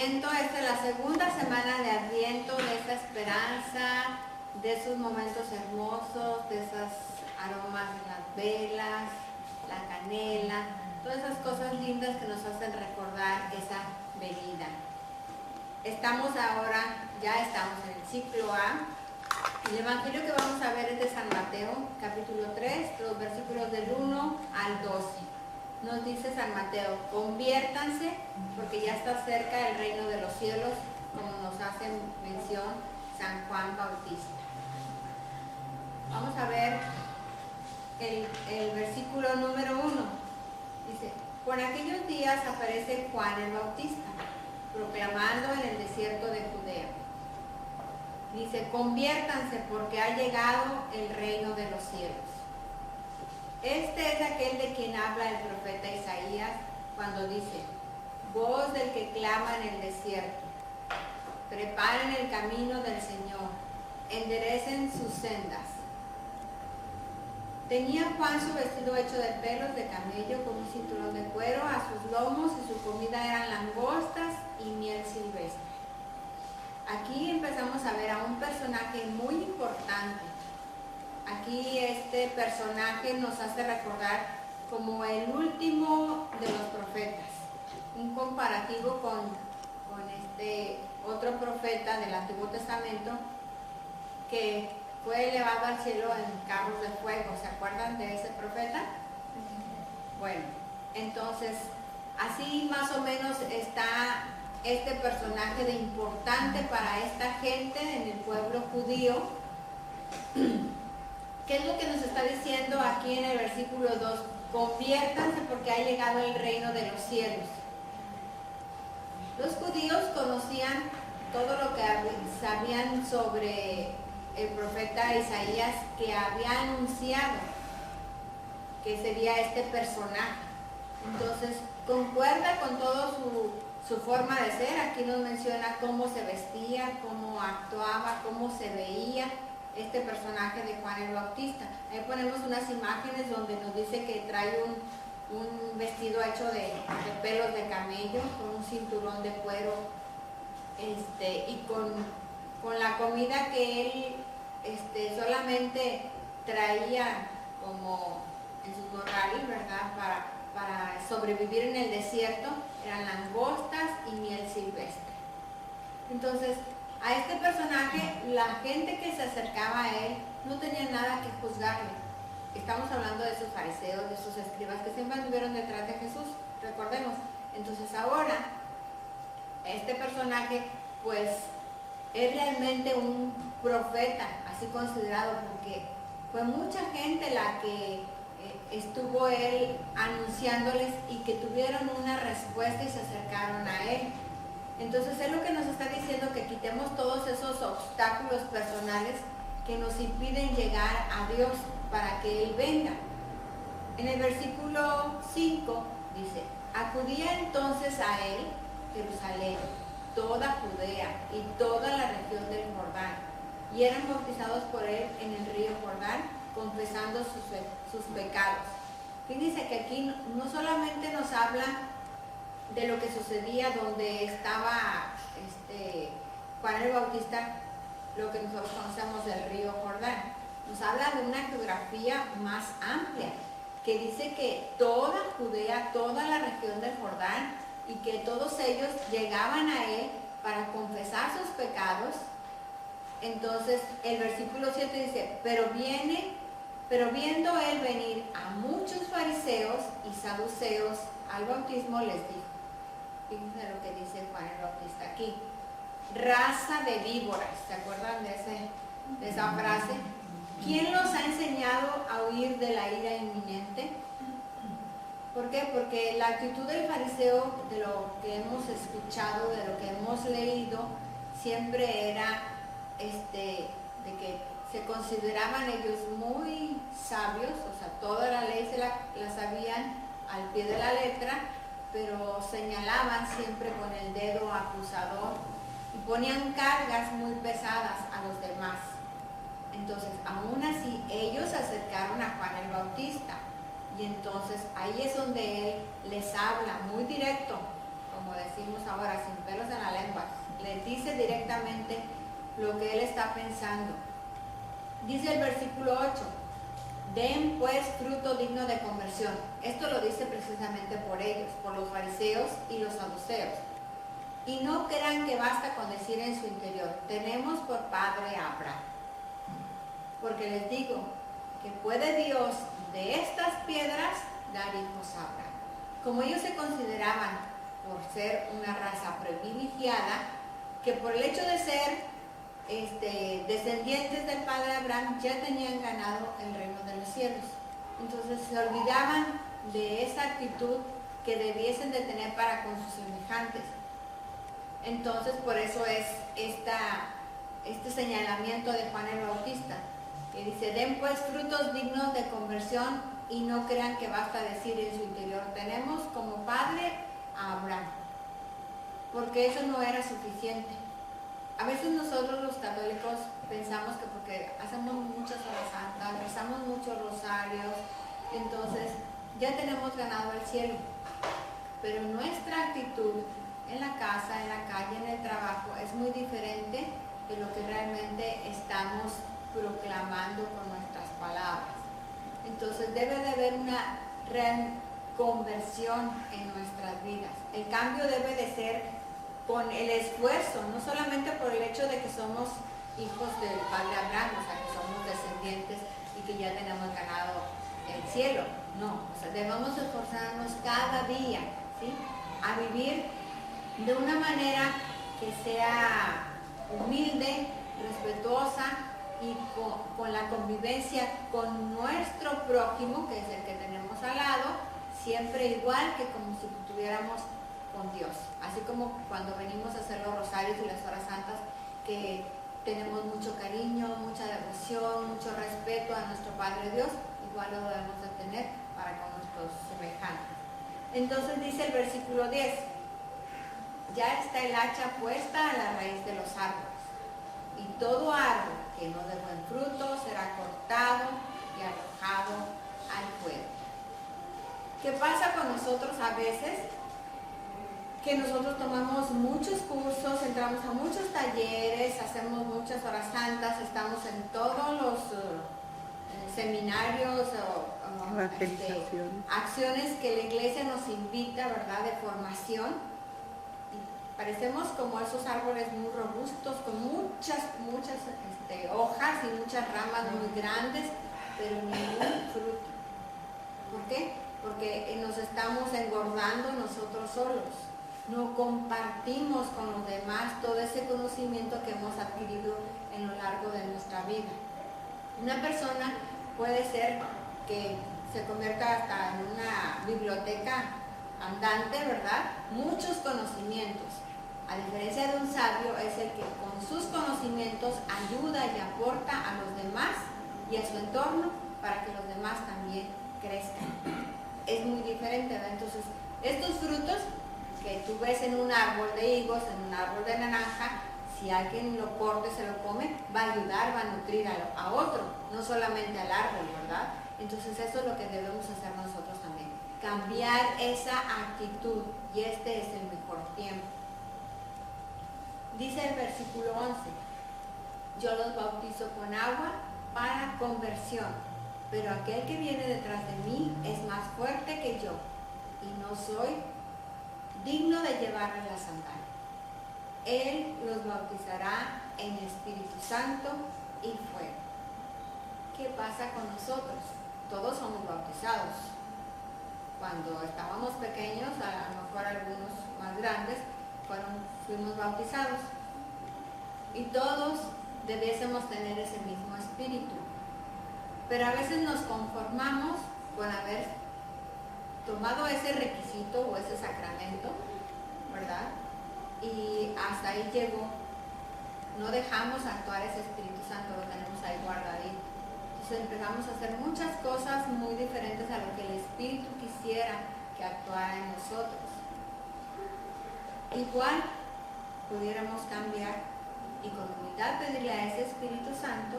Adviento, esta es la segunda semana de Adviento, de esta esperanza, de esos momentos hermosos, de esos aromas de las velas, la canela, todas esas cosas lindas que nos hacen recordar esa venida. Ya estamos en el ciclo A. El evangelio que vamos a ver es de San Mateo, capítulo 3, los versículos del 1 al 12. Nos dice San Mateo: conviértanse porque ya está cerca el reino de los cielos, como nos hace mención San Juan Bautista. Vamos a ver el versículo número 1. Dice: por aquellos días aparece Juan el Bautista, proclamando en el desierto de Judea. Dice: conviértanse porque ha llegado el reino de los cielos. Este es aquel de quien habla el profeta Isaías cuando dice: voz del que clama en el desierto, preparen el camino del Señor, enderecen sus sendas. Tenía Juan su vestido hecho de pelos de camello con un cinturón de cuero a sus lomos, y su comida eran langostas y miel silvestre. Aquí empezamos a ver a un personaje muy importante. Aquí este personaje nos hace recordar como el último de los profetas, un comparativo con este otro profeta del Antiguo Testamento que fue elevado al cielo en carros de fuego. ¿Se acuerdan de ese profeta? Bueno, entonces así más o menos está este personaje de importante para esta gente en el pueblo judío. ¿Qué es lo que nos está diciendo aquí en el versículo 2? Conviértanse porque ha llegado el reino de los cielos. Los judíos conocían todo lo que sabían sobre el profeta Isaías, que había anunciado que sería este personaje. Entonces, concuerda con toda su forma de ser. Aquí nos menciona cómo se vestía, cómo actuaba, cómo se veía este personaje de Juan el Bautista. Ahí ponemos unas imágenes donde nos dice que trae un vestido hecho de pelos de camello, con un cinturón de cuero, y con la comida que él solamente traía como en sus morrales, ¿verdad? Para sobrevivir en el desierto, eran langostas y miel silvestre. Entonces, a este personaje, la gente que se acercaba a él no tenía nada que juzgarle. Estamos hablando de esos fariseos, de esos escribas que siempre anduvieron detrás de Jesús, recordemos. Entonces ahora, este personaje, pues, es realmente un profeta, así considerado, porque fue mucha gente la que estuvo él anunciándoles y que tuvieron una respuesta y se acercaron a él. Entonces es lo que nos está diciendo, que quitemos todos esos obstáculos personales que nos impiden llegar a Dios para que Él venga. En el versículo 5 dice: acudía entonces a Él Jerusalén, toda Judea y toda la región del Jordán, y eran bautizados por Él en el río Jordán, confesando sus pecados. Fíjense que aquí no solamente nos habla de lo que sucedía donde estaba Juan el Bautista, lo que nosotros conocemos del río Jordán. Nos habla de una geografía más amplia, que dice que toda Judea, toda la región del Jordán, y que todos ellos llegaban a él para confesar sus pecados. Entonces el versículo 7 dice: pero viendo él venir a muchos fariseos y saduceos al bautismo, les dijo. Fíjense lo que dice Juan el Bautista aquí: raza de víboras. ¿Se acuerdan de esa frase? ¿Quién los ha enseñado a huir de la ira inminente? ¿Por qué? Porque la actitud del fariseo, de lo que hemos escuchado, de lo que hemos leído, siempre era de que se consideraban ellos muy sabios, o sea, toda la ley la sabían al pie de la letra, pero señalaban siempre con el dedo acusador y ponían cargas muy pesadas a los demás. Entonces, aún así, ellos se acercaron a Juan el Bautista, y entonces ahí es donde él les habla muy directo, como decimos ahora, sin pelos en la lengua, le dice directamente lo que él está pensando. Dice el versículo 8, den pues fruto digno de conversión. Esto lo dice precisamente por ellos, por los fariseos y los saduceos. Y no crean que basta con decir en su interior, tenemos por padre a Abraham. Porque les digo que puede Dios de estas piedras dar hijos a Abraham. Como ellos se consideraban por ser una raza privilegiada, que por el hecho de ser descendientes del padre Abraham ya tenían ganado el reino de los cielos. Entonces se olvidaban de esa actitud que debiesen de tener para con sus semejantes. Entonces por eso es este señalamiento de Juan el Bautista, que dice, den pues frutos dignos de conversión y no crean que basta decir en su interior, tenemos como padre a Abraham, porque eso no era suficiente. A veces nosotros los católicos pensamos que porque hacemos muchas horas santas, rezamos muchos rosarios, entonces ya tenemos ganado el cielo. Pero nuestra actitud en la casa, en la calle, en el trabajo es muy diferente de lo que realmente estamos proclamando con nuestras palabras. Entonces debe de haber una real conversión en nuestras vidas. El cambio debe de ser con el esfuerzo, no solamente por el hecho de que somos hijos del padre Abraham, o sea, que somos descendientes y que ya tenemos ganado el cielo. No, o sea, debemos esforzarnos cada día, ¿sí?, a vivir de una manera que sea humilde, respetuosa y con la convivencia con nuestro prójimo, que es el que tenemos al lado, siempre igual que como si tuviéramos con Dios. Así como cuando venimos a hacer los rosarios y las horas santas, que tenemos mucho cariño, mucha devoción, mucho respeto a nuestro Padre Dios, igual lo debemos de tener para con nuestros semejantes. Entonces dice el versículo 10, ya está el hacha puesta a la raíz de los árboles, y todo árbol que no dé buen fruto será cortado y arrojado al fuego. ¿Qué pasa con nosotros a veces? Que nosotros tomamos muchos cursos, entramos a muchos talleres, hacemos muchas horas santas, estamos en todos los seminarios o acciones que la iglesia nos invita, ¿verdad?, de formación. Y parecemos como esos árboles muy robustos, con muchas hojas y muchas ramas muy grandes, pero ningún fruto. ¿Por qué? Porque nos estamos engordando nosotros solos. No compartimos con los demás todo ese conocimiento que hemos adquirido en lo largo de nuestra vida. Una persona puede ser que se convierta hasta en una biblioteca andante, ¿verdad? Muchos conocimientos. A diferencia de un sabio, es el que con sus conocimientos ayuda y aporta a los demás y a su entorno para que los demás también crezcan. Es muy diferente, ¿verdad? Entonces, estos frutos que tú ves en un árbol de higos, en un árbol de naranja, si alguien lo corta y se lo come, va a ayudar, va a nutrir a otro, no solamente al árbol, ¿verdad? Entonces eso es lo que debemos hacer nosotros también, cambiar esa actitud, y este es el mejor tiempo. Dice el versículo 11, yo los bautizo con agua para conversión, pero aquel que viene detrás de mí es más fuerte que yo, y no soy digno de llevarle la sandalia. Él los bautizará en Espíritu Santo y fuego. ¿Qué pasa con nosotros? Todos somos bautizados. Cuando estábamos pequeños, a lo mejor algunos más grandes, fuimos bautizados. Y todos debiésemos tener ese mismo espíritu. Pero a veces nos conformamos con haber tomado ese requisito o ese sacramento, ¿verdad? Y hasta ahí llegó. No dejamos actuar ese Espíritu Santo, lo tenemos ahí guardadito. Entonces empezamos a hacer muchas cosas muy diferentes a lo que el Espíritu quisiera que actuara en nosotros. Igual pudiéramos cambiar y con humildad pedirle a ese Espíritu Santo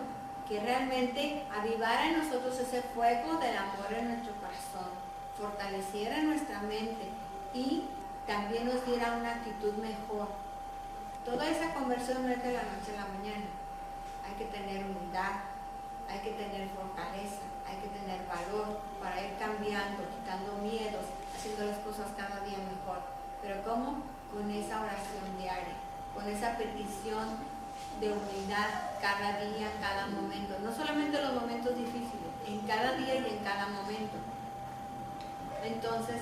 que realmente avivara en nosotros ese fuego del amor en nuestro corazón, fortaleciera nuestra mente y también nos diera una actitud mejor. Toda esa conversión no es de la noche a la mañana. Hay que tener humildad, hay que tener fortaleza, hay que tener valor para ir cambiando, quitando miedos, haciendo las cosas cada día mejor. Pero ¿cómo? Con esa oración diaria, con esa petición de humildad cada día, cada momento. No solamente en los momentos difíciles, en cada día y en cada momento. Entonces,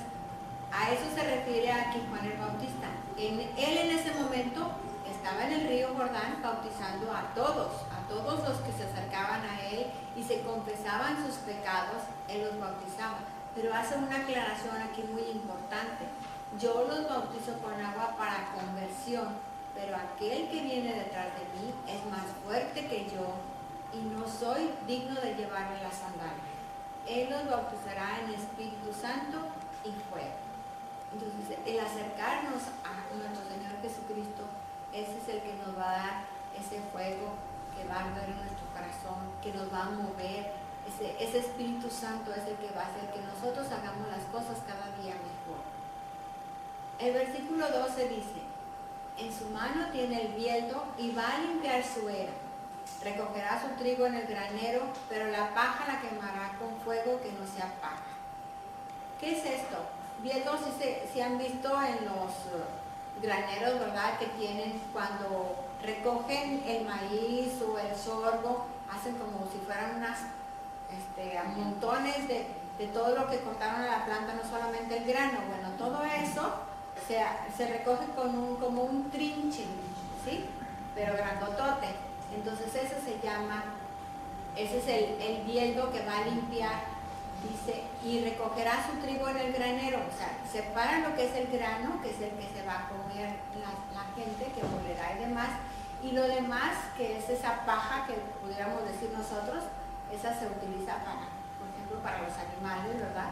a eso se refiere aquí Juan el Bautista. Él en ese momento estaba en el río Jordán bautizando a todos los que se acercaban a él y se confesaban sus pecados, él los bautizaba. Pero hace una aclaración aquí muy importante. Yo los bautizo con agua para conversión, pero aquel que viene detrás de mí es más fuerte que yo y no soy digno de llevarle la sandalia. Él los bautizará en Espíritu Santo y fuego. Entonces, el acercarnos a nuestro Señor Jesucristo, ese es el que nos va a dar ese fuego que va a arder en nuestro corazón, que nos va a mover. Ese Espíritu Santo es el que va a hacer que nosotros hagamos las cosas cada día mejor. El versículo 12 dice: en su mano tiene el bieldo y va a limpiar su era. Recogerá su trigo en el granero, pero la paja la quemará con fuego que no se apaga. ¿Qué es esto? Bieldo si han visto en los graneros, ¿verdad? Que tienen cuando recogen el maíz o el sorgo, hacen como si fueran unas montones de todo lo que cortaron a la planta, no solamente el grano. Bueno, todo eso se recoge como un trinche, ¿sí? Pero grandotote. Entonces ese es el bieldo que va a limpiar. Dice, y recogerá su trigo en el granero. O sea, separa lo que es el grano, que es el que se va a comer la gente, que molerá y demás, y lo demás, que es esa paja que pudiéramos decir nosotros, esa se utiliza por ejemplo, para los animales, ¿verdad?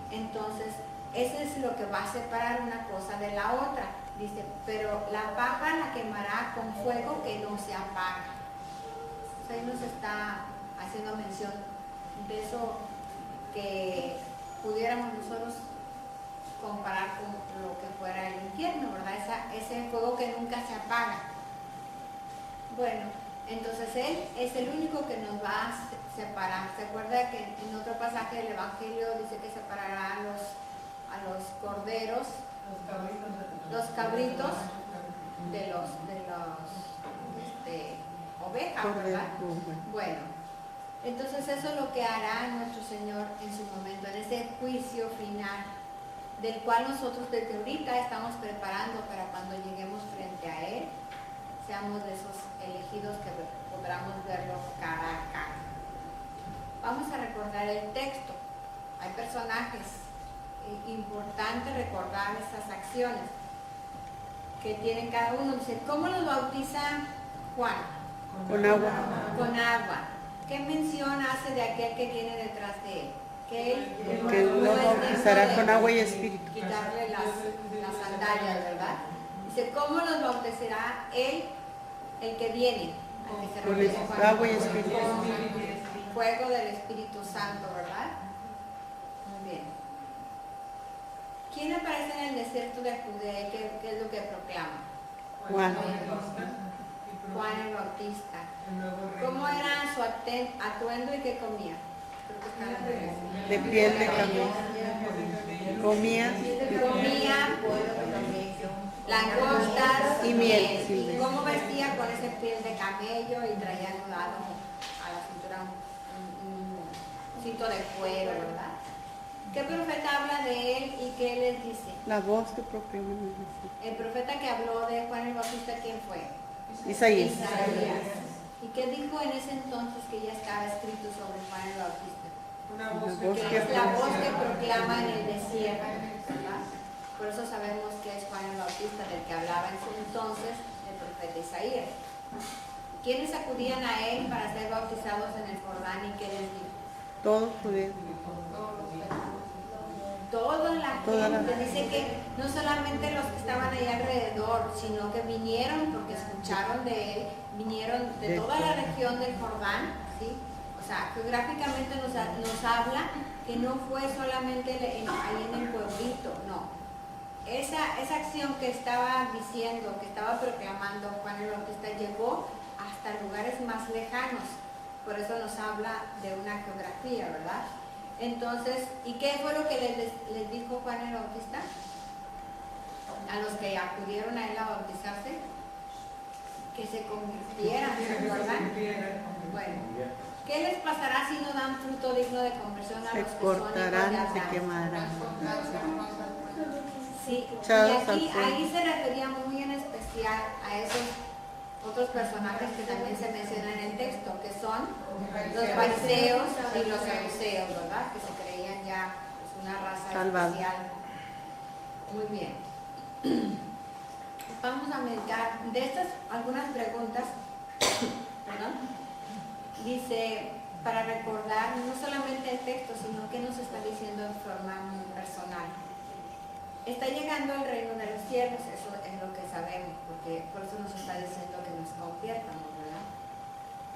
Entonces, eso es lo que va a separar una cosa de la otra. Dice, pero la paja la quemará con fuego que no se apaga. O sea, ahí nos está haciendo mención de eso que pudiéramos nosotros comparar con lo que fuera el infierno, ¿verdad? Ese fuego que nunca se apaga. Bueno, entonces Él es el único que nos va a separar. ¿Se acuerda que en otro pasaje del Evangelio dice que separará a los corderos, los cabritos de los ovejas, ¿verdad? Bueno. Entonces eso es lo que hará nuestro Señor en su momento, en ese juicio final, del cual nosotros desde ahorita estamos preparando para cuando lleguemos frente a Él, seamos de esos elegidos que podamos verlo cara a cara. Vamos a recordar el texto. Hay personajes, importante recordar esas acciones que tienen cada uno. Dice, ¿cómo los bautiza Juan? Con agua. Con agua. ¿Qué mención hace de aquel que viene detrás de él? Que él lo bautizará con agua y espíritu. Quitarle las sandalias, ¿verdad? Dice, ¿cómo los bautizará él, el que viene? Con agua y espíritu. Con fuego del Espíritu Santo, ¿verdad? Muy bien. ¿Quién aparece en el desierto de Judea y qué es lo que proclama? Juan. Juan el Bautista. ¿Cómo era su atuendo y qué comía? De piel de camello. Comía langostas y miel. ¿Y cómo vestía? Con ese piel de camello y traía anudado a la cintura un cinto de cuero, ¿verdad? ¿Qué profeta habla de él y qué les dice? La voz que proclama. El profeta que habló de Juan el Bautista, ¿quién fue? Isaías. ¿Y qué dijo en ese entonces que ya estaba escrito sobre Juan el Bautista? Que es la voz que proclama en el desierto, ¿verdad? Por eso sabemos que es Juan el Bautista, del que hablaba en su entonces el profeta Isaías. ¿Quiénes acudían a él para ser bautizados en el Jordán y qué les dijo? Todos judíos. Toda la gente. Dice que no solamente los que estaban ahí alrededor, sino que vinieron porque escucharon de él, vinieron de toda la región del Jordán, ¿sí? O sea, geográficamente nos habla que no fue solamente ahí en el pueblito, no. esa acción que estaba diciendo, que estaba proclamando Juan el Bautista, llegó hasta lugares más lejanos. Por eso nos habla de una geografía, ¿verdad? Entonces, ¿y qué fue lo que les dijo Juan el Bautista? A los que acudieron a él a bautizarse, que se convirtieran, ¿se acuerdan? Bueno, ¿qué les pasará si no dan fruto digno de conversión a Se los que son hijos de cortarán, Abraham? se quemarán. Sí, y Echados aquí, al fuego. ahí se refería muy en especial a esos otros personajes que también se mencionan en el texto, que son los fariseos y los saduceos, ¿verdad? Que se creían ya pues, una raza Salvado. especial. Muy bien. Vamos a meditar de estas algunas preguntas. Perdón. Dice, para recordar no solamente el texto, sino que nos está diciendo en forma muy personal. Está llegando el reino de los cielos, eso es lo que sabemos, porque por eso nos está diciendo que nos conviertamos, ¿verdad?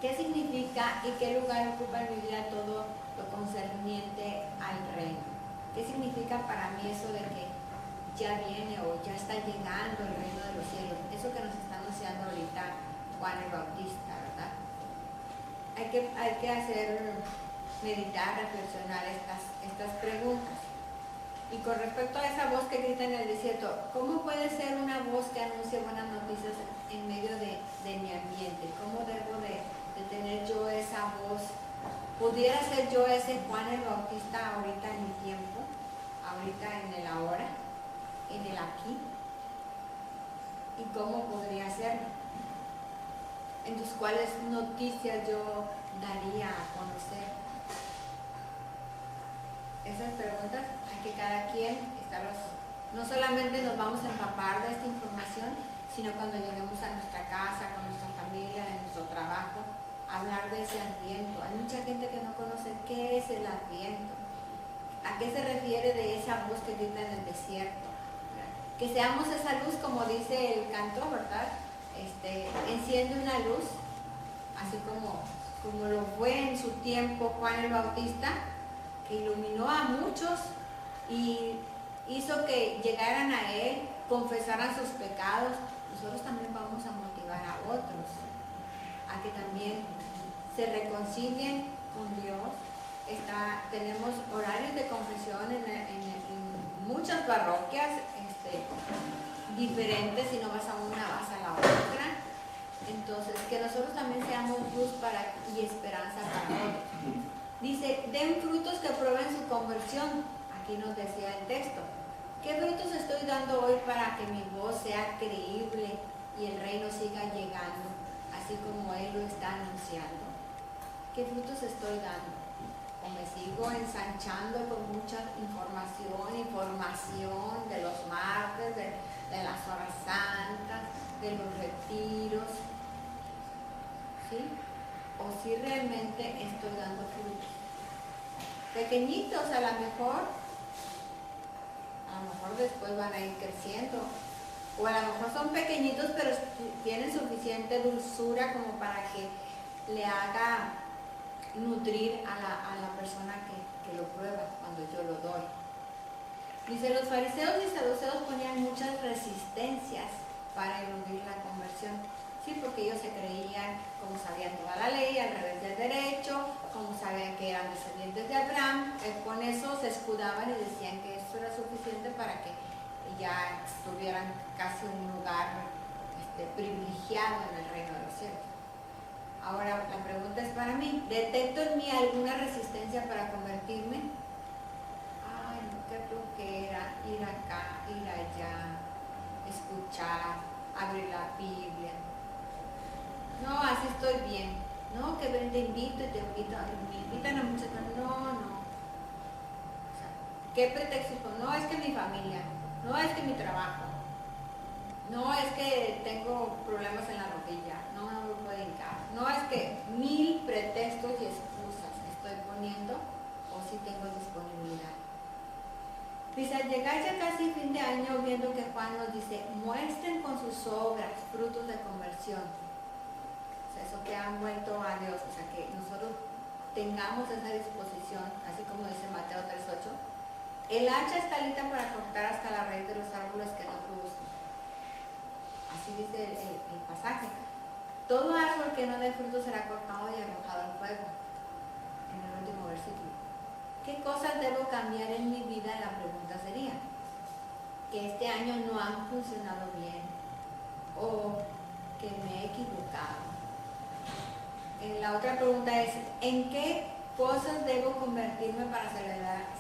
¿Qué significa y qué lugar ocupa en mi vida todo lo concerniente al reino? ¿Qué significa para mí eso de que ya viene o ya está llegando el reino de los cielos? Eso que nos está anunciando ahorita Juan el Bautista, ¿verdad? Hay que hacer, meditar, reflexionar estas preguntas. Y con respecto a esa voz que grita en el desierto, ¿cómo puede ser una voz que anuncie buenas noticias en medio de mi ambiente? ¿Cómo debo de tener yo esa voz? ¿Pudiera ser yo ese Juan el Bautista ahorita en mi tiempo? ¿Ahorita en el ahora? ¿En el aquí? ¿Y cómo podría serlo? Entonces, ¿cuáles noticias yo daría a conocer? Esas preguntas hay que cada quien estarlos, no solamente nos vamos a empapar de esta información, sino cuando lleguemos a nuestra casa, con nuestra familia, en nuestro trabajo, hablar de ese adviento. Hay mucha gente que no conoce qué es el adviento, a qué se refiere de esa luz que grita en el desierto. Que seamos esa luz, como dice el canto, ¿verdad? Enciende una luz, así como lo fue en su tiempo Juan el Bautista, que iluminó a muchos y hizo que llegaran a Él, confesaran sus pecados. Nosotros también vamos a motivar a otros a que también se reconcilien con Dios. Tenemos horarios de confesión en muchas parroquias diferentes, si no vas a una, vas a la otra. Entonces, que nosotros también seamos luz y esperanza para otros. Dice, den frutos que prueben su conversión. Aquí nos decía el texto. ¿Qué frutos estoy dando hoy para que mi voz sea creíble y el reino siga llegando, así como Él lo está anunciando? ¿Qué frutos estoy dando? ¿O me sigo ensanchando con mucha información de los martes, de las horas santas, de los retiros? ¿Sí? O si realmente estoy dando frutos. Pequeñitos a lo mejor después van a ir creciendo. O a lo mejor son pequeñitos, pero tienen suficiente dulzura como para que le haga nutrir a la persona que lo prueba cuando yo lo doy. Dice, los fariseos y saduceos ponían muchas resistencias para eludir la conversión. Sí, porque ellos se creían, como sabían toda la ley, al revés del derecho, como sabían que eran descendientes de Abraham, con eso se escudaban y decían que eso era suficiente para que ya tuvieran casi un lugar privilegiado en el reino de los cielos. Ahora, la pregunta es para mí, ¿detecto en mí alguna resistencia para convertirme? Ay, no, qué flojera, ir acá, ir allá, escuchar, abrir la Biblia. No, así estoy bien. No, que ven, te invito y te invito, me invitan a muchas cosas. No. O sea, ¿qué pretexto? No, es que mi familia, no, es que mi trabajo, no, es que tengo problemas en la rodilla, no me puedo hincar. No, es que 1000 pretextos y excusas estoy poniendo, o si tengo disponibilidad. Dice, al llegar ya casi fin de año, viendo que Juan nos dice, muestren con sus obras frutos de conversión. O sea, eso que han vuelto a Dios, o sea, que nosotros tengamos esa disposición, así como dice Mateo 3:8, El hacha está lista para cortar hasta la raíz de los árboles que no producen. Así dice el pasaje. Todo árbol que no dé fruto será cortado y arrojado al fuego. En el último versículo. ¿Qué cosas debo cambiar en mi vida? La pregunta sería que este año no han funcionado bien o que me he equivocado. La otra pregunta es, ¿en qué cosas debo convertirme para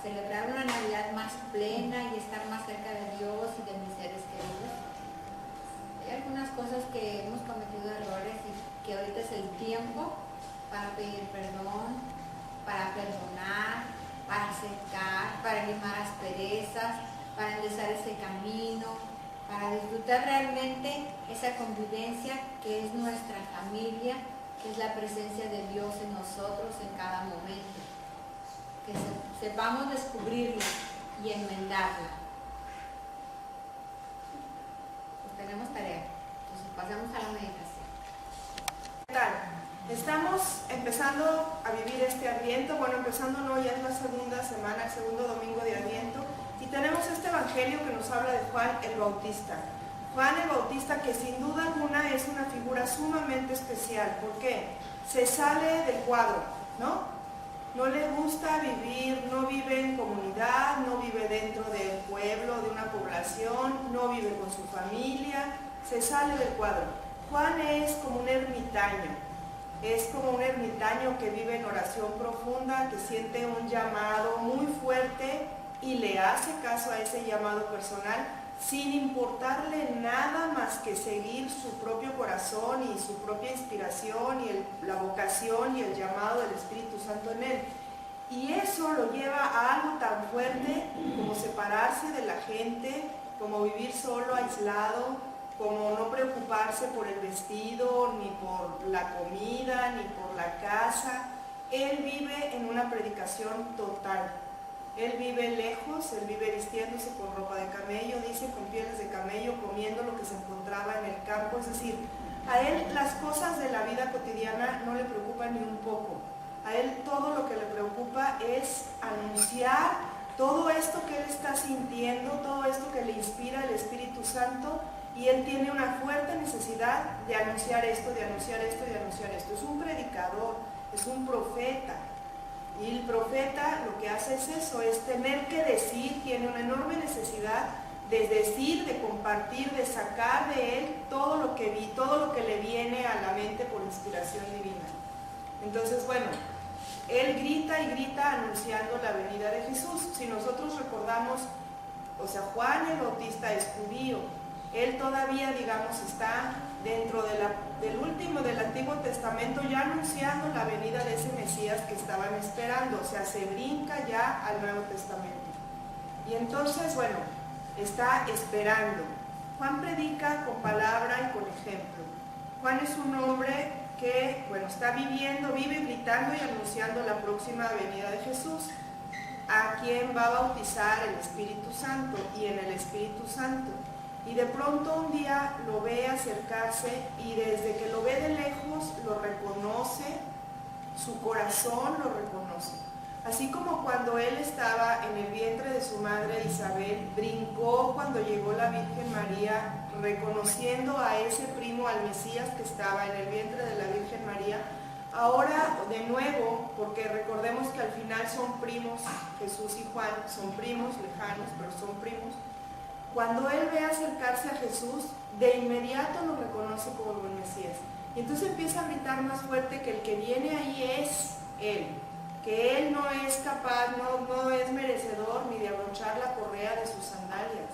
celebrar una Navidad más plena y estar más cerca de Dios y de mis seres queridos? Hay algunas cosas que hemos cometido errores y que ahorita es el tiempo para pedir perdón, para perdonar, para acercar, para limar asperezas, para enderezar ese camino, para disfrutar realmente esa convivencia que es nuestra familia, que es la presencia de Dios en nosotros en cada momento. Que sepamos descubrirla y enmendarla. Pues tenemos tarea. Entonces pasamos a la meditación. ¿Qué tal? Estamos empezando a vivir este Adviento. Bueno, empezando no, ya es la segunda semana, el segundo domingo de Adviento. Y tenemos este evangelio que nos habla de Juan el Bautista. Juan el Bautista, que sin duda alguna es una figura sumamente especial. ¿Por qué? Se sale del cuadro, ¿no? No le gusta vivir, no vive en comunidad, no vive dentro del pueblo, de una población, no vive con su familia, se sale del cuadro. Juan es como un ermitaño, que vive en oración profunda, que siente un llamado muy fuerte y le hace caso a ese llamado personal, sin importarle nada más que seguir su propio corazón y su propia inspiración y la vocación y el llamado del Espíritu Santo en él. Y eso lo lleva a algo tan fuerte como separarse de la gente, como vivir solo, aislado, como no preocuparse por el vestido, ni por la comida, ni por la casa. Él vive en una predicación total. Él vive lejos, él vive vistiéndose con ropa de camello, dice, con pieles de camello, comiendo lo que se encontraba en el campo. Es decir, a él las cosas de la vida cotidiana no le preocupan ni un poco. A él todo lo que le preocupa es anunciar todo esto que él está sintiendo, todo esto que le inspira el Espíritu Santo, y él tiene una fuerte necesidad de anunciar esto, de anunciar esto, de anunciar esto. Es un predicador, es un profeta. Y el profeta lo que hace es eso, es tener que decir, tiene una enorme necesidad de decir, de compartir, de sacar de él todo lo que le viene a la mente por inspiración divina. Entonces, bueno, él grita y grita anunciando la venida de Jesús. Si nosotros recordamos, o sea, Juan el Bautista es judío, él todavía, digamos, está dentro del último del Antiguo Testamento, ya anunciando la venida de ese Mesías que estaban esperando, o sea, se brinca ya al Nuevo Testamento. Y entonces, bueno, está esperando. Juan predica con palabra y con ejemplo. Juan es un hombre que, bueno, está vive gritando y anunciando la próxima venida de Jesús, a quien va a bautizar el Espíritu Santo y en el Espíritu Santo. Y de pronto un día lo ve acercarse y desde que lo ve de lejos lo reconoce, su corazón lo reconoce. Así como cuando él estaba en el vientre de su madre Isabel, brincó cuando llegó la Virgen María, reconociendo a ese primo, al Mesías que estaba en el vientre de la Virgen María. Ahora de nuevo, porque recordemos que al final son primos, Jesús y Juan son primos lejanos, pero son primos. Cuando él ve acercarse a Jesús, de inmediato lo reconoce como el Mesías. Y entonces empieza a gritar más fuerte que el que viene ahí es él, que él no es capaz, no es merecedor ni de abrochar la correa de sus sandalias,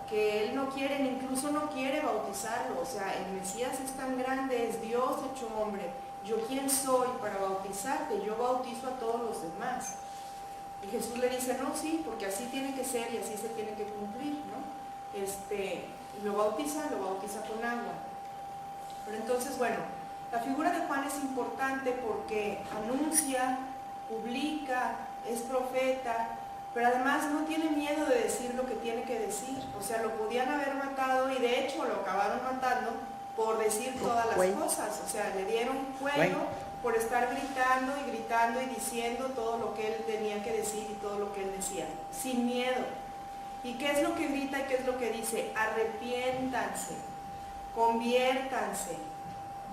que él no quiere, incluso no quiere bautizarlo. O sea, el Mesías es tan grande, es Dios hecho hombre. ¿Yo quién soy para bautizarte? Yo bautizo a todos los demás. Y Jesús le dice, no, sí, porque así tiene que ser y así se tiene que cumplir, ¿no? Y lo bautiza con agua. Pero entonces, bueno, la figura de Juan es importante porque anuncia, publica, es profeta, pero además no tiene miedo de decir lo que tiene que decir. O sea, lo podían haber matado y de hecho lo acabaron matando por decir todas las cosas. O sea, le dieron cuello por estar gritando predicando y diciendo todo lo que él tenía que decir y todo lo que él decía, sin miedo. ¿Y qué es lo que grita y qué es lo que dice? Arrepiéntanse, conviértanse,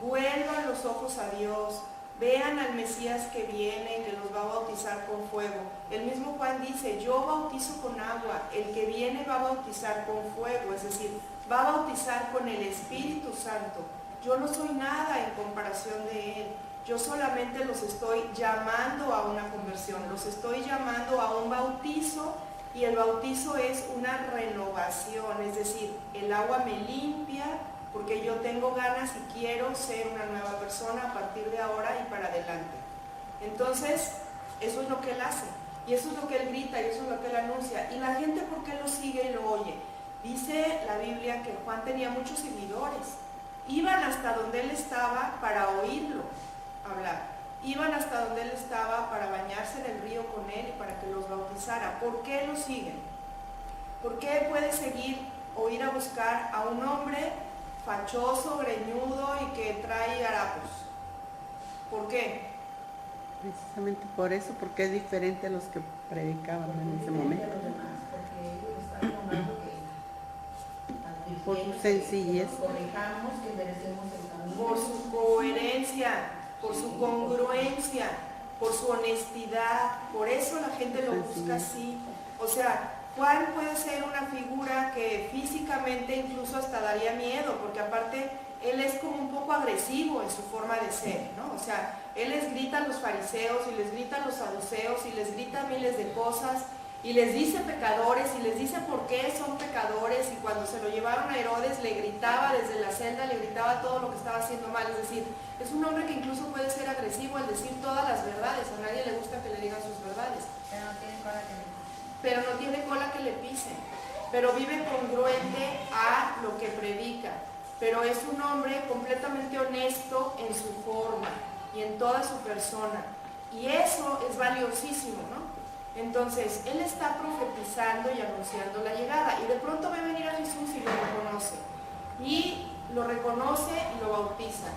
vuelvan los ojos a Dios, vean al Mesías que viene, que los va a bautizar con fuego. El mismo Juan dice, yo bautizo con agua, el que viene va a bautizar con fuego, es decir, va a bautizar con el Espíritu Santo. Yo no soy nada en comparación de él, yo solamente los estoy llamando a una conversión, los estoy llamando a un bautizo, y el bautizo es una renovación, es decir, el agua me limpia, porque yo tengo ganas y quiero ser una nueva persona a partir de ahora y para adelante. Entonces, eso es lo que él hace, y eso es lo que él grita, y eso es lo que él anuncia. ¿Y la gente por qué lo sigue y lo oye? Dice la Biblia que Juan tenía muchos seguidores. Iban hasta donde él estaba para oírlo hablar. Iban hasta donde él estaba para bañarse en el río con él y para que los bautizara. ¿Por qué lo siguen? ¿Por qué puede seguir o ir a buscar a un hombre fachoso, greñudo y que trae harapos? ¿Por qué? Precisamente por eso, porque es diferente a los que predicaban en ese momento. Por su sencillez. Por su coherencia, por su congruencia, por su honestidad. Por eso la gente lo busca así. O sea, Juan puede ser una figura que físicamente incluso hasta daría miedo, porque aparte él es como un poco agresivo en su forma de ser, ¿no? O sea, él les grita a los fariseos y les grita a los saduceos y les grita miles de cosas y les dice pecadores y les dice por qué son pecadores, y cuando se lo llevaron a Herodes le gritaba desde la celda, le gritaba todo lo que estaba haciendo mal. Es decir, es un hombre que incluso puede ser agresivo al decir todas las verdades. A nadie le gusta que le digan sus verdades, pero no tiene cola que le pise, pero vive congruente a lo que predica, pero es un hombre completamente honesto en su forma y en toda su persona, y eso es valiosísimo, ¿no? Entonces, él está profetizando y anunciando la llegada, y de pronto ve venir a Jesús y lo reconoce y lo bautiza.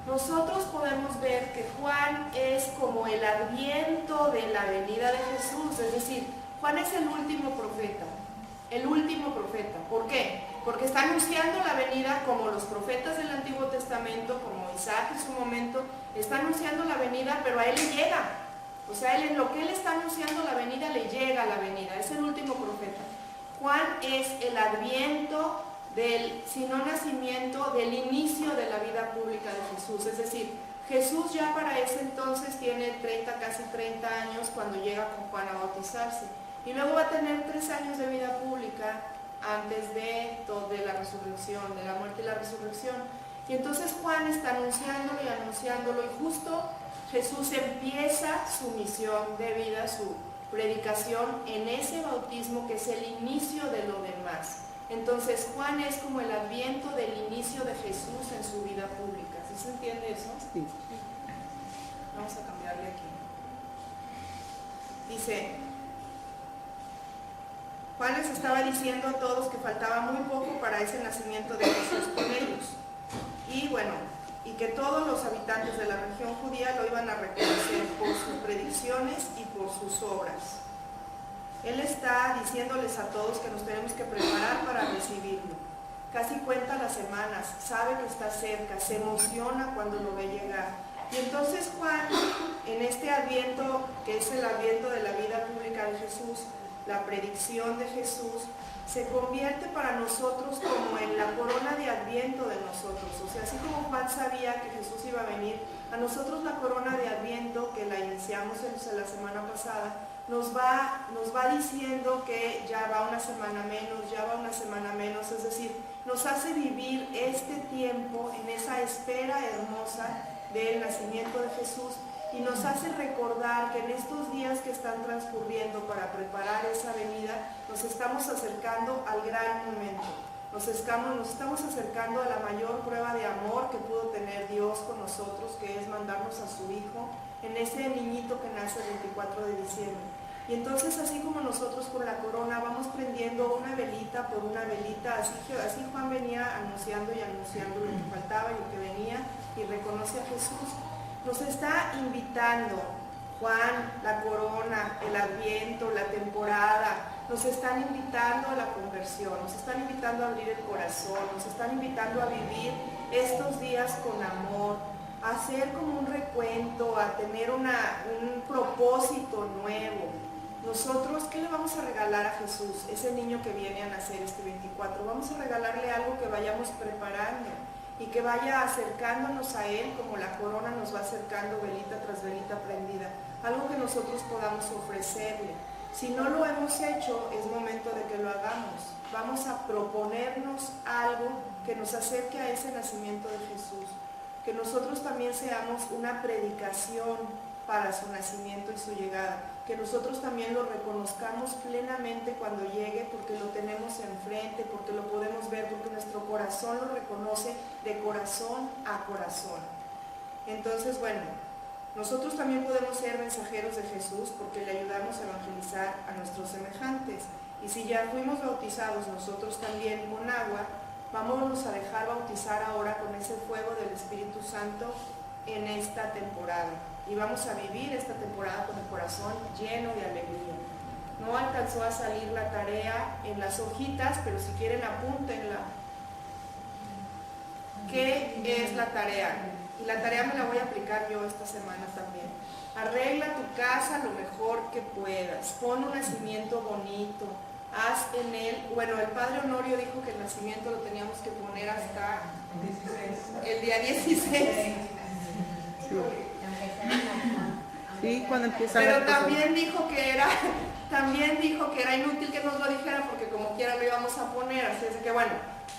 Nosotros podemos ver que Juan es como el adviento de la venida de Jesús, es decir, Juan es el último profeta, el último profeta. ¿Por qué? Porque está anunciando la venida como los profetas del Antiguo Testamento, como Isaac en su momento, está anunciando la venida, pero a él le llega. O sea, en lo que él está anunciando la venida, le llega la venida, es el último profeta. Juan es el adviento del, si no nacimiento, del inicio de la vida pública de Jesús. Es decir, Jesús ya para ese entonces tiene casi 30 años cuando llega con Juan a bautizarse. Y luego va a tener 3 años de vida pública antes de la resurrección, de la muerte y la resurrección. Y entonces Juan está anunciándolo, y justo Jesús empieza su misión de vida, su predicación en ese bautismo que es el inicio de lo demás. Entonces Juan es como el adviento del inicio de Jesús en su vida pública. ¿Sí se entiende eso? Sí. Vamos a cambiarle aquí. Dice, Juan les estaba diciendo a todos que faltaba muy poco para ese nacimiento de Jesús con ellos. Y bueno, y que todos los habitantes de la región judía lo iban a reconocer por sus predicciones y por sus obras. Él está diciéndoles a todos que nos tenemos que preparar para recibirlo. Casi cuenta las semanas, sabe que está cerca, se emociona cuando lo ve llegar. Y entonces Juan, en este adviento, que es el adviento de la vida pública de Jesús, la predicción de Jesús, se convierte para nosotros como en la corona de adviento de nosotros. O sea, así como Juan sabía que Jesús iba a venir, a nosotros la corona de adviento, que la iniciamos en la semana pasada, nos va diciendo que ya va una semana menos, es decir, nos hace vivir este tiempo en esa espera hermosa del nacimiento de Jesús, y nos hace recordar que en estos días que están transcurriendo para preparar esa venida, nos estamos acercando al gran momento. Nos estamos acercando a la mayor prueba de amor que pudo tener Dios con nosotros, que es mandarnos a su Hijo en ese niñito que nace el 24 de diciembre. Y entonces, así como nosotros con la corona vamos prendiendo una velita por una velita, así Juan venía anunciando lo que faltaba y lo que venía, y reconoce a Jesús. Nos está invitando Juan, la corona, el Adviento, la temporada, nos están invitando a la conversión, nos están invitando a abrir el corazón, nos están invitando a vivir estos días con amor, a hacer como un recuento, a tener un propósito nuevo. Nosotros, ¿qué le vamos a regalar a Jesús? Ese niño que viene a nacer este 24, vamos a regalarle algo que vayamos preparando y que vaya acercándonos a Él como la corona nos va acercando velita tras velita prendida, algo que nosotros podamos ofrecerle. Si no lo hemos hecho, es momento de que lo hagamos. Vamos a proponernos algo que nos acerque a ese nacimiento de Jesús, que nosotros también seamos una predicación para su nacimiento y su llegada, que nosotros también lo reconozcamos plenamente cuando llegue, porque lo tenemos enfrente, porque lo podemos ver, porque nuestro corazón lo reconoce de corazón a corazón. Entonces, bueno, nosotros también podemos ser mensajeros de Jesús porque le ayudamos a evangelizar a nuestros semejantes. Y si ya fuimos bautizados nosotros también con agua, vámonos a dejar bautizar ahora con ese fuego del Espíritu Santo en esta temporada. Y vamos a vivir esta temporada con el corazón lleno de alegría. No alcanzó a salir la tarea en las hojitas, pero si quieren apúntenla. ¿Qué es la tarea? Y la tarea me la voy a aplicar yo esta semana también. Arregla tu casa lo mejor que puedas. Pon un nacimiento bonito. Haz en él, bueno, el padre Honorio dijo que el nacimiento lo teníamos que poner hasta el día 16. Sí, cuando empieza. Pero también dijo que era inútil que nos lo dijera porque como quiera lo íbamos a poner, así es que bueno,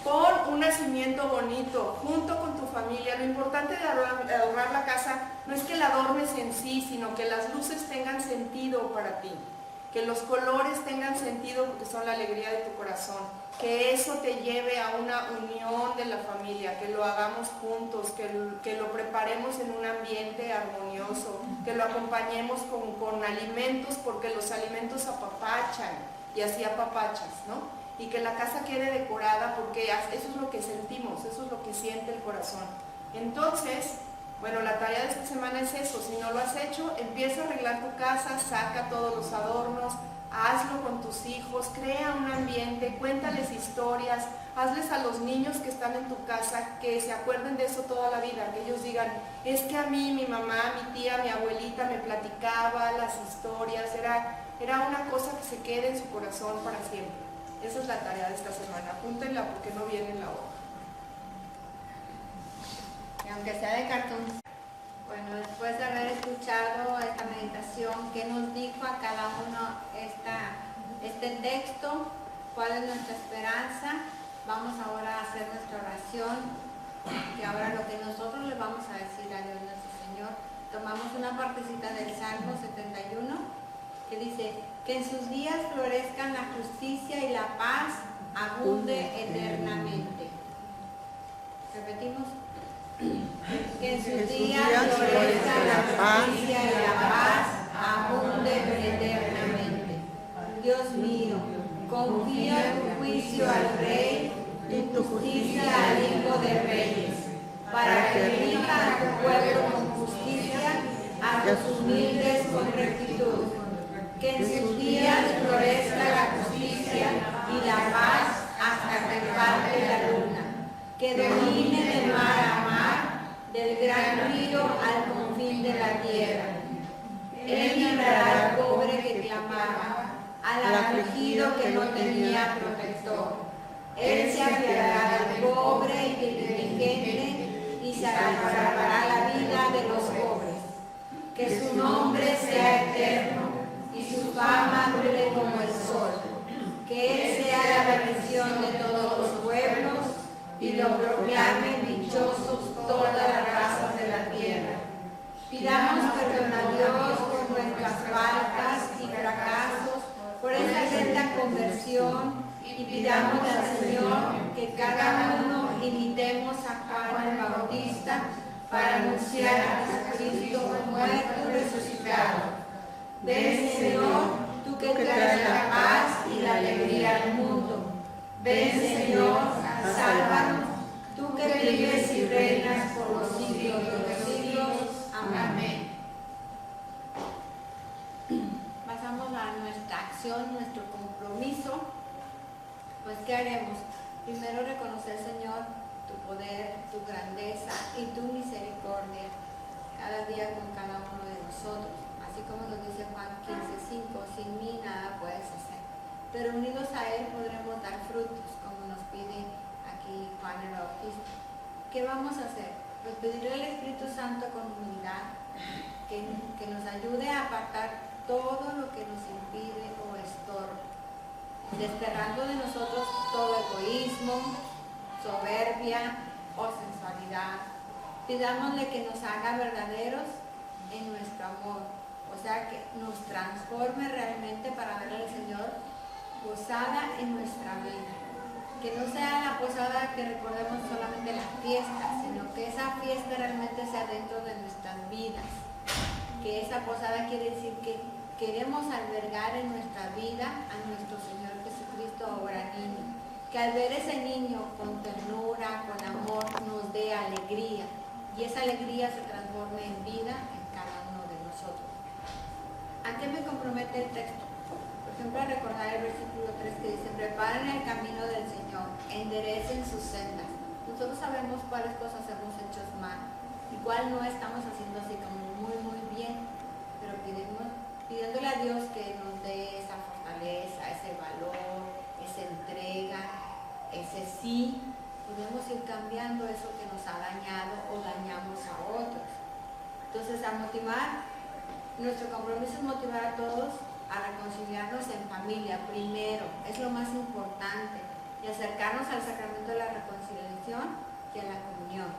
pon un nacimiento bonito junto con tu familia. Lo importante de adornar la casa no es que la adornes en sí, sino que las luces tengan sentido para ti, que los colores tengan sentido porque son la alegría de tu corazón, que eso te lleve a una unión de la familia, que lo hagamos juntos, que lo preparemos en un ambiente armonioso, que lo acompañemos con alimentos, porque los alimentos apapachan y así apapachas, ¿no? Y que la casa quede decorada porque eso es lo que sentimos, eso es lo que siente el corazón. Entonces, bueno, la tarea de esta semana es eso. Si no lo has hecho, empieza a arreglar tu casa, saca todos los adornos, hazlo con tus hijos, crea un ambiente, cuéntales historias, hazles a los niños que están en tu casa que se acuerden de eso toda la vida, que ellos digan, es que a mí, mi mamá, mi tía, mi abuelita me platicaba las historias, era una cosa que se quede en su corazón para siempre. Esa es la tarea de esta semana, apúntenla porque no viene en la hoja. Y aunque sea de cartón. Bueno, después de haber escuchado esta meditación, ¿qué nos dijo a cada uno este texto? ¿Cuál es nuestra esperanza? Vamos ahora a hacer nuestra oración, que ahora lo que nosotros le vamos a decir a Dios nuestro Señor. Tomamos una partecita del Salmo 71, que dice, que en sus días florezcan la justicia y la paz, abunde eternamente. Repetimos. Que en sus días florezca la justicia y la paz, abunde eternamente. Dios mío, confía tu juicio al Rey y tu justicia al Hijo de Reyes, para que rija a tu pueblo con justicia, a tus humildes con rectitud. Que en sus días florezca la justicia y la paz hasta que falte la luna. Que domine de mar a mar, del gran río al confín de la tierra. Él librará al pobre que clamaba, al afligido que no tenía protector. Él se apiadará del pobre y del indigente y salvará la vida de los pobres. Que su nombre sea eterno y su fama dure como el sol. Que Él sea la bendición de todos los pueblos y lo proclamen dichosos todas las razas de la tierra. Pidamos perdón a Dios por nuestras faltas y fracasos, por esta senda conversión, y pidamos al Señor que cada uno imitemos a Juan el Bautista para anunciar a Jesucristo muerto y resucitado. Ven, Señor, tú que traes la paz y la alegría al mundo. Ven, Señor, sálvanos, tú que vives y reinas por los siglos de los siglos. Amén. nuestra acción, nuestro compromiso, pues ¿qué haremos? Primero reconocer, Señor, tu poder, tu grandeza y tu misericordia cada día con cada uno de nosotros. Así como nos dice Juan 15:5, sin mí nada puedes hacer. Pero unidos a Él podremos dar frutos, como nos pide aquí Juan el Bautista. ¿Qué vamos a hacer? Pues pedirle al Espíritu Santo con humildad que nos ayude a apartar todo lo que nos impide o estorba, desterrando de nosotros todo egoísmo, soberbia o sensualidad. Pidámosle que nos haga verdaderos en nuestro amor, o sea, que nos transforme realmente para darle al Señor posada en nuestra vida. Que no sea la posada que recordemos solamente la fiesta, sino que esa fiesta realmente sea dentro de nuestras vidas. Que esa posada quiere decir que queremos albergar en nuestra vida a nuestro Señor Jesucristo ahora niño. Que al ver ese niño con ternura, con amor, nos dé alegría. Y esa alegría se transforme en vida en cada uno de nosotros. ¿A qué me compromete el texto? Por ejemplo, a recordar el versículo 3 que dice: preparen el camino del Señor, enderecen sus sendas. Nosotros sabemos cuáles cosas hemos hecho mal y cuál no estamos haciendo así como muy bien, pero pidiéndole a Dios que nos dé esa fortaleza, ese valor, esa entrega, ese sí. Podemos ir cambiando eso que nos ha dañado o dañamos a otros. Entonces, a motivar, nuestro compromiso es motivar a todos a reconciliarnos en familia primero, es lo más importante, y acercarnos al sacramento de la reconciliación y a la comunión,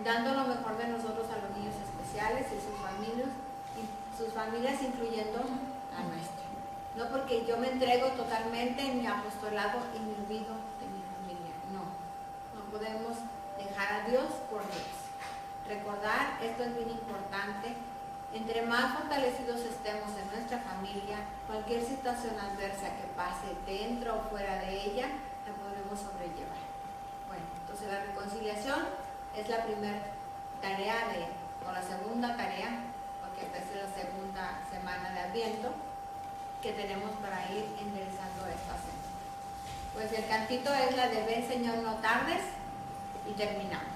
dando lo mejor de nosotros a los niños especiales y sus familias incluyendo a nuestra. No porque yo me entrego totalmente en mi apostolado y me olvido de mi familia, no podemos dejar a Dios por Dios. Recordar, esto es bien importante. Entre más fortalecidos estemos en nuestra familia, cualquier situación adversa que pase dentro o fuera de ella, la podremos sobrellevar. Bueno, entonces la reconciliación es la primera tarea o la segunda tarea, porque esta es la segunda semana de Adviento, que tenemos para ir enderezando esta semana. Pues el cantito es la de Ven Señor no tardes, y terminamos.